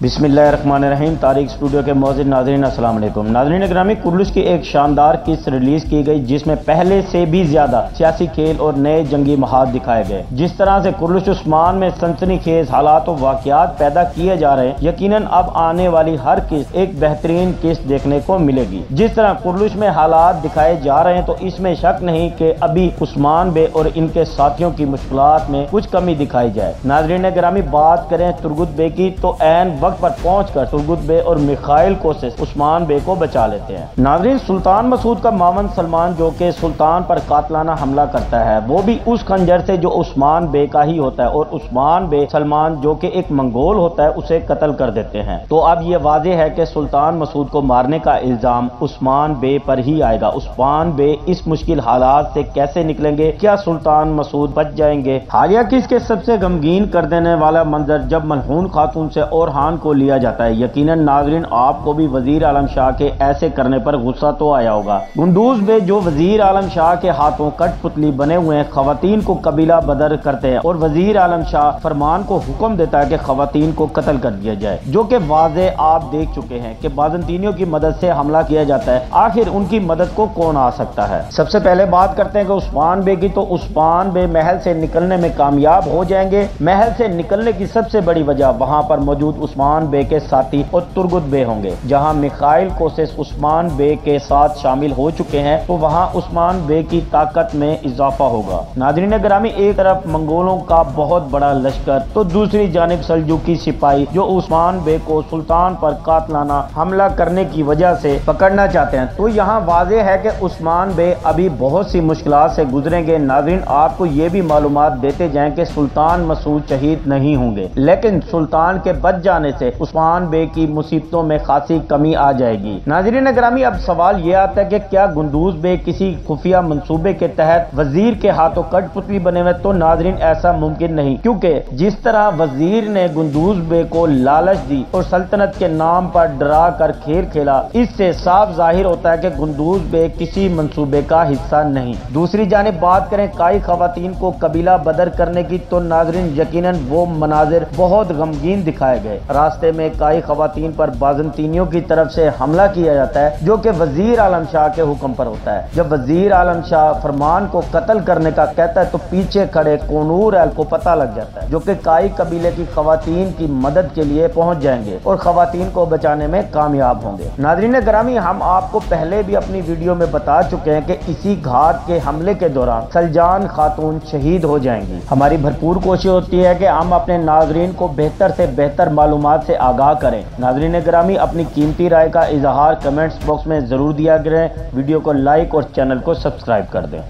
बिस्मिल्लाहिर्रहमानिर्रहीम। तारीख स्टूडियो के मौजूद नाज़रीन अस्सलाम वालेकुम। नाज़रीन ग्रामी, कुर्लुश की एक शानदार किस्त रिलीज की गई जिसमें पहले से भी ज्यादा सियासी खेल और नए जंगी महाज दिखाए गए। जिस तरह से कुर्लुश उस्मान में सनसनीखेज हालात और वाकयात पैदा किए जा रहे हैं, यकीनन अब आने वाली हर किस्त एक बेहतरीन किस्त देखने को मिलेगी। जिस तरह कुर्लुश में हालात दिखाए जा रहे हैं तो इसमें शक नहीं कि अभी उस्मान बे और इनके साथियों की मुश्किलात में कुछ कमी दिखाई जाए। नाज़रीन ग्रामी, बात करें तुर्गुत बे की तो ऐन वक्त पर पहुंचकर तुर्गुत बे और मिखाइल कोसिस उस्मान बे को बचा लेते हैं। नाज़रीन, सुल्तान मसूद का मामन सलमान जो कि सुल्तान पर कातलाना हमला करता है, वो भी उस खंजर से जो उस्मान बे का ही होता है और उस्मान बे सलमान जो कि एक मंगोल होता है उसे कत्ल कर देते हैं। तो अब ये वाज़ेह है कि सुल्तान मसूद को मारने का इल्जाम उस्मान बे पर ही आएगा। उस्मान बे इस मुश्किल हालात से कैसे निकलेंगे? क्या सुल्तान मसूद बच जाएंगे? हालिया किस के सबसे गमगीन कर देने वाला मंजर जब मलहून खातून से ओरहान को लिया जाता है। यकीनन नाज़रीन, आपको भी वजीर आलम शाह के ऐसे करने पर गुस्सा तो आया होगा। गुंदूज बे जो वजीर आलम शाह के हाथों कठपुतली बने हुए हैं, खवातीन को कबीला बदर करते हैं और वजीर आलम शाह फरमान को हुक्म देता है कि खवातीन को कत्ल कर दिया जाए, जो कि वाज़े आप देख चुके हैं कि बाज़ंतीनियों की मदद से हमला किया जाता है। आखिर उनकी मदद को कौन आ सकता है? सबसे पहले बात करते हैं कि उस्मान बे की। तो उस्मान बे महल से निकलने में कामयाब हो जाएंगे। महल से निकलने की सबसे बड़ी वजह वहां पर मौजूद उस्मान बे के साथी और तुर्गुत बे होंगे। जहां मिखाइल कोसिस उस्मान बे के साथ शामिल हो चुके हैं तो वहां उस्मान बे की ताकत में इजाफा होगा। नाज़रीन ग्रामी, एक तरफ मंगोलों का बहुत बड़ा लश्कर तो दूसरी जानिब सल्जूकी सिपाही जो उस्मान बे को सुल्तान पर कातलाना हमला करने की वजह से पकड़ना चाहते हैं। तो यहाँ वाज़ेह है कि उस्मान बे अभी बहुत सी मुश्किलात से गुजरेंगे। नाज़रीन, आपको ये भी मालूमात देते जाएं कि सुल्तान मसूद शहीद नहीं होंगे, लेकिन सुल्तान के बच जाने से उस्मान बे की मुसीबतों में खासी कमी आ जाएगी। नाज़रीन ग्रामी, अब सवाल ये आता है कि क्या गुंदूज बे किसी खुफिया मंसूबे के तहत वजीर के हाथों कठपुतली बने हुए? तो नाज़रीन, ऐसा मुमकिन नहीं, क्योंकि जिस तरह वजीर ने गुंदूज बे को लालच दी और सल्तनत के नाम पर डरा कर खेल खेला, इससे साफ जाहिर होता है कि गुंदूज बे किसी मंसूबे का हिस्सा नहीं। दूसरी जानिब बात करें काई खवातीन को कबीला बदर करने की, तो नाज़रीन यकीनन वो मनाजिर बहुत गमगीन दिखाए गए। रास्ते में काई खवातीन पर बाज़ंतीनियों की तरफ से हमला किया जाता है जो कि वजीर आलम शाह के हुक्म पर होता है। जब वजीर आलम शाह फरमान को कत्ल करने का कहता है तो पीछे खड़े कोनूर अल को पता लग जाता है, जो कि काई कबीले की खवातीन की मदद के लिए पहुंच जाएंगे और खवातीन को बचाने में कामयाब होंगे। नाज़रीन ग्रामी, हम आपको पहले भी अपनी वीडियो में बता चुके हैं कि इसी घाट के हमले के दौरान सलजान खातून शहीद हो जाएंगी। हमारी भरपूर कोशिश होती है कि हम अपने नाज़रीन को बेहतर से बेहतर मालूमात से आगाह करें। नाज़रीन ग्रामी, अपनी कीमती राय का इजहार कमेंट्स बॉक्स में जरूर दिया करें। वीडियो को लाइक और चैनल को सब्सक्राइब कर दें।